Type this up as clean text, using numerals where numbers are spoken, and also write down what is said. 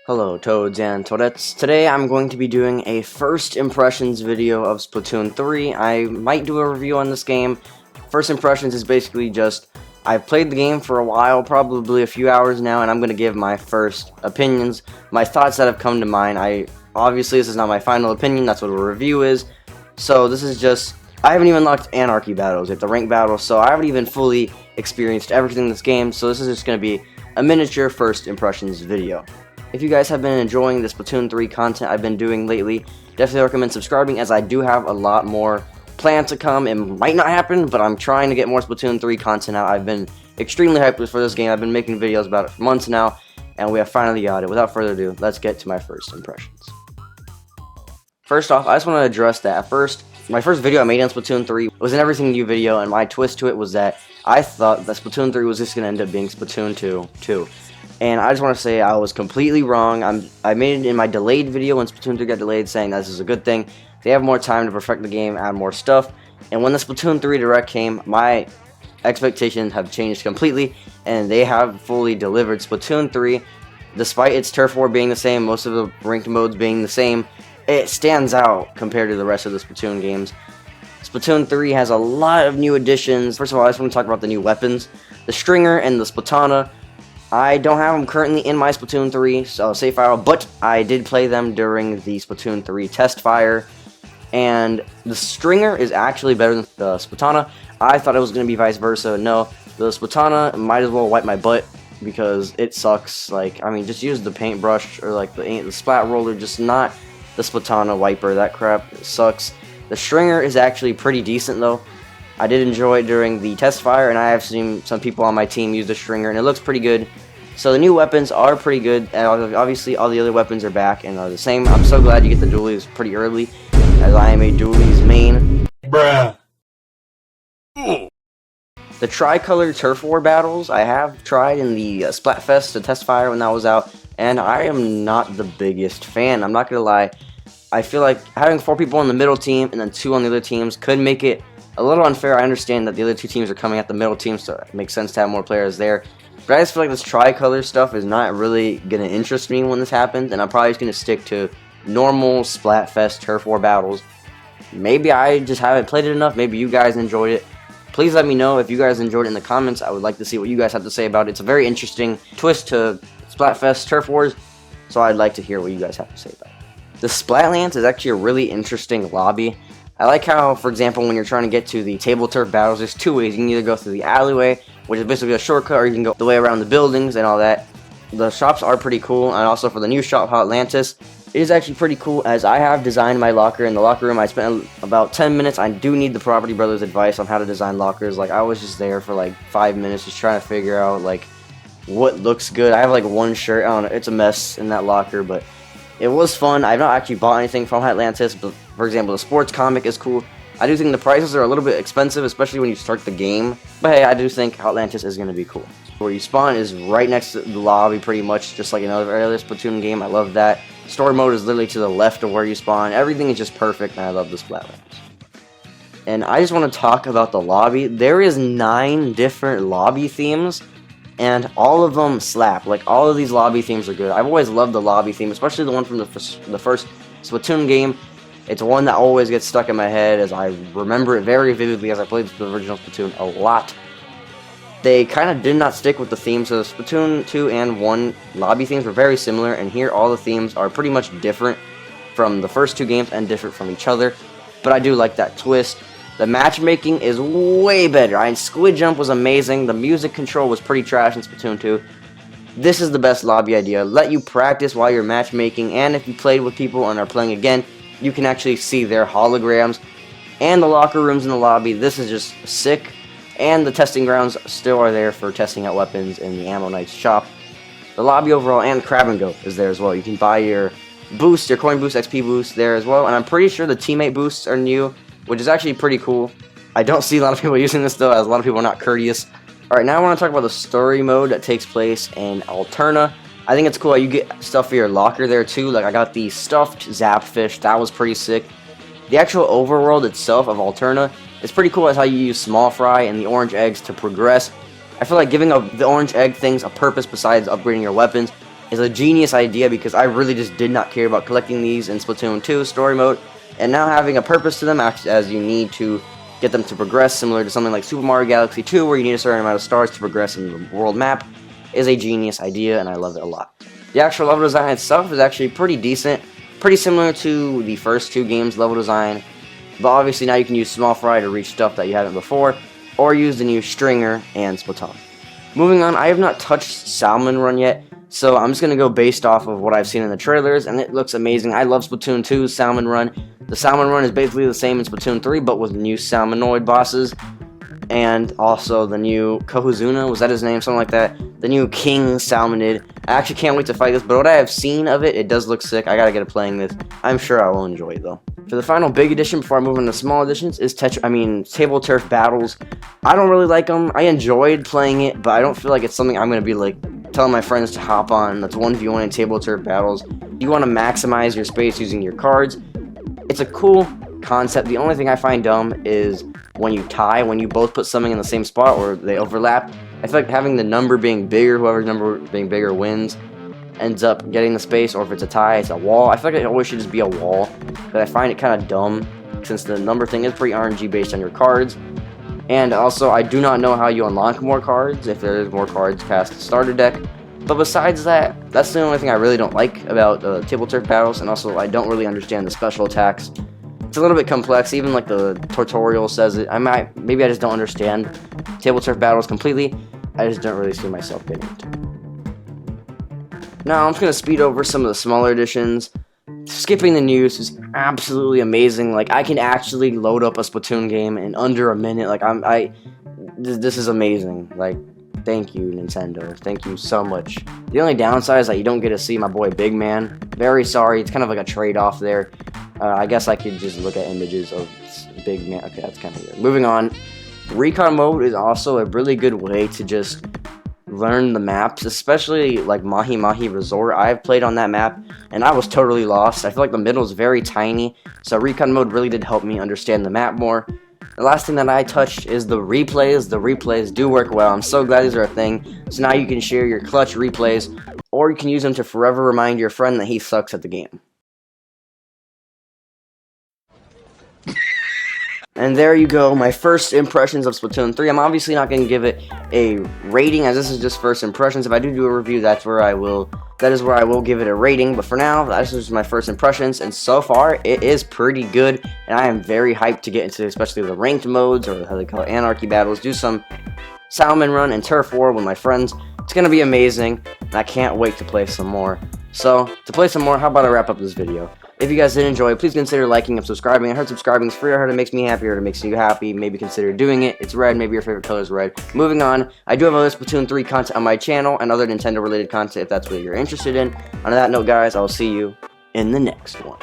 Hello Toads and Toadettes. Today I'm going to be doing a first impressions video of Splatoon 3. I might do a review on this game. First impressions is basically just, I've played the game for a while, probably a few hours now, and I'm going to give my first opinions, my thoughts that have come to mind. Obviously this is not my final opinion, that's what a review is. So this is just, I haven't even unlocked Anarchy battles, it's a ranked battle, so I haven't even fully experienced everything in this game, so this is just going to be a miniature first impressions video. If you guys have been enjoying the Splatoon 3 content I've been doing lately, definitely recommend subscribing, as I do have a lot more planned to come. It might not happen, but I'm trying to get more Splatoon 3 content out. I've been extremely hyped for this game. I've been making videos about it for months now, and we have finally got it. Without further ado, let's get to my first impressions. First off, I just want to address that. My first video I made on Splatoon 3 was an Everything New video, and my twist to it was that I thought that Splatoon 3 was just going to end up being Splatoon 2 too. And I just want to say I was completely wrong. I made it in my delayed video when Splatoon 3 got delayed, saying that this is a good thing. They have more time to perfect the game, add more stuff. And when the Splatoon 3 Direct came, my expectations have changed completely, and they have fully delivered. Splatoon 3, despite its turf war being the same, most of the ranked modes being the same, it stands out compared to the rest of the Splatoon games. Splatoon 3 has a lot of new additions. First of all, I just want to talk about the new weapons. The Stringer and the Splatana. I don't have them currently in my Splatoon 3 save file, but I did play them during the Splatoon 3 test fire, and the Stringer is actually better than the Splatana. I thought it was going to be vice versa. No, the Splatana might as well wipe my butt because it sucks. Like, I mean, just use the paintbrush or like the splat roller, just not the Splatana wiper. That crap sucks. The Stringer is actually pretty decent though. I did enjoy it during the test fire, and I have seen some people on my team use the Stringer, and it looks pretty good. So the new weapons are pretty good, and obviously all the other weapons are back and are the same. I'm so glad you get the dualies pretty early, as I am a dualies main. Bruh. The tricolor turf war battles I have tried in the Splatfest, the test fire when that was out, and I am not the biggest fan. I'm not gonna lie. I feel like having 4 people on the middle team and then 2 on the other teams could make it a little unfair. I understand that the other 2 teams are coming at the middle team, so it makes sense to have more players there. But I just feel like this tricolor stuff is not really going to interest me when this happens, and I'm probably just going to stick to normal Splatfest turf war battles. Maybe I just haven't played it enough. Maybe you guys enjoyed it. Please let me know if you guys enjoyed it in the comments. I would like to see what you guys have to say about it. It's a very interesting twist to Splatfest turf wars, so I'd like to hear what you guys have to say about it. The Splatlands is actually a really interesting lobby. I like how, for example, when you're trying to get to the table turf battles, there's 2 ways. You can either go through the alleyway, which is basically a shortcut, or you can go the way around the buildings and all that. The shops are pretty cool, and also for the new shop, Atlantis, it is actually pretty cool, as I have designed my locker. In the locker room, I spent about 10 minutes. I do need the Property Brothers' advice on how to design lockers. Like, I was just there for like 5 minutes just trying to figure out like what looks good. I have like 1 shirt. I don't know, it's a mess in that locker, but it was fun. I've not actually bought anything from Atlantis, but for example, the sports comic is cool. I do think the prices are a little bit expensive, especially when you start the game. But hey, I do think Atlantis is going to be cool. Where you spawn is right next to the lobby, pretty much, just like another other Splatoon game. I love that. Story mode is literally to the left of where you spawn. Everything is just perfect, and I love the Splatlands. And I just want to talk about the lobby. There is 9 different lobby themes, and all of them slap. Like, all of these lobby themes are good. I've always loved the lobby theme, especially the one from the first Splatoon game. It's one that always gets stuck in my head, as I remember it very vividly as I played the original Splatoon a lot. They kind of did not stick with the themes, so the Splatoon 2 and 1 lobby themes were very similar, and here all the themes are pretty much different from the first 2 games and different from each other. But I do like that twist. The matchmaking is way better. Squid Jump was amazing. The music control was pretty trash in Splatoon 2. This is the best lobby idea. Let you practice while you're matchmaking, and if you played with people and are playing again, you can actually see their holograms and the locker rooms in the lobby. This is just sick. And the testing grounds still are there for testing out weapons in the Ammo Knight's shop. The lobby overall, and Crab and Go is there as well. You can buy your boost, your coin boost, XP boost there as well. And I'm pretty sure the teammate boosts are new, which is actually pretty cool. I don't see a lot of people using this though, as a lot of people are not courteous. Alright, now I want to talk about the story mode that takes place in Alterna. I think it's cool how you get stuff for your locker there too. Like, I got the stuffed Zapfish, that was pretty sick. The actual overworld itself of Alterna is pretty cool as how you use Small Fry and the orange eggs to progress. I feel like giving the orange egg things a purpose besides upgrading your weapons is a genius idea because I really just did not care about collecting these in Splatoon 2 story mode, and now having a purpose to them as you need to get them to progress, similar to something like Super Mario Galaxy 2 where you need a certain amount of stars to progress in the world map, is a genius idea, and I love it a lot. The actual level design itself is actually pretty decent, pretty similar to the first 2 games' level design, but obviously now you can use small fry to reach stuff that you haven't before, or use the new stringer and Splatoon. Moving on, I have not touched Salmon Run yet, so I'm just going to go based off of what I've seen in the trailers, and it looks amazing. I love Splatoon 2's Salmon Run. The Salmon Run is basically the same in Splatoon 3, but with new Salmonoid bosses, and also the new Kohuzuna, was that his name? Something like that. The new King Salmonid. I actually can't wait to fight this, but what I have seen of it, it does look sick. I gotta get it playing this. I'm sure I will enjoy it, though. For the final big edition, before I move on to small editions, is Table Turf Battles. I don't really like them. I enjoyed playing it, but I don't feel like it's something I'm gonna be like telling my friends to hop on. That's 1v1 in Table Turf Battles. You want to maximize your space using your cards. It's a cool concept. The only thing I find dumb is when you tie, when you both put something in the same spot or they overlap. I feel like having the number being bigger, whoever's number being bigger wins, ends up getting the space, or if it's a tie, it's a wall. I feel like it always should just be a wall, but I find it kind of dumb since the number thing is pretty RNG based on your cards. And also, I do not know how you unlock more cards, if there is more cards past the starter deck. But besides that, that's the only thing I really don't like about Table Turf Battles, and also I don't really understand the special attacks. It's a little bit complex, even like the tutorial says it. Maybe I just don't understand Table Turf Battles completely. I just don't really see myself getting into it. Now I'm just going to speed over some of the smaller editions. Skipping the news is absolutely amazing. Like, I can actually load up a Splatoon game in under a minute. Like, this is amazing. Like, thank you, Nintendo. Thank you so much. The only downside is that you don't get to see my boy Big Man. Very sorry. It's kind of like a trade-off there. I guess I could just look at images of Big Man. Okay, that's kind of weird. Moving on. Recon mode is also a really good way to just learn the maps, especially like Mahi Mahi Resort. I've played on that map, and I was totally lost. I feel like the middle is very tiny, so Recon mode really did help me understand the map more. The last thing that I touched is the replays. The replays do work well. I'm so glad these are a thing. So now you can share your clutch replays, or you can use them to forever remind your friend that he sucks at the game. And there you go, my first impressions of Splatoon 3. I'm obviously not going to give it a rating, as this is just first impressions. If I do a review, that is where I will give it a rating. But for now, this is my first impressions, and so far, it is pretty good. And I am very hyped to get into especially the ranked modes, or how they call it, anarchy battles. Do some Salmon Run and Turf War with my friends. It's going to be amazing, and I can't wait to play some more. So, to play some more, how about I wrap up this video? If you guys did enjoy, please consider liking and subscribing. I heard subscribing is free. I heard it makes me happy, or it makes you happy. Maybe consider doing it. It's red. Maybe your favorite color is red. Moving on, I do have other Splatoon 3 content on my channel and other Nintendo-related content if that's what you're interested in. On that note, guys, I'll see you in the next one.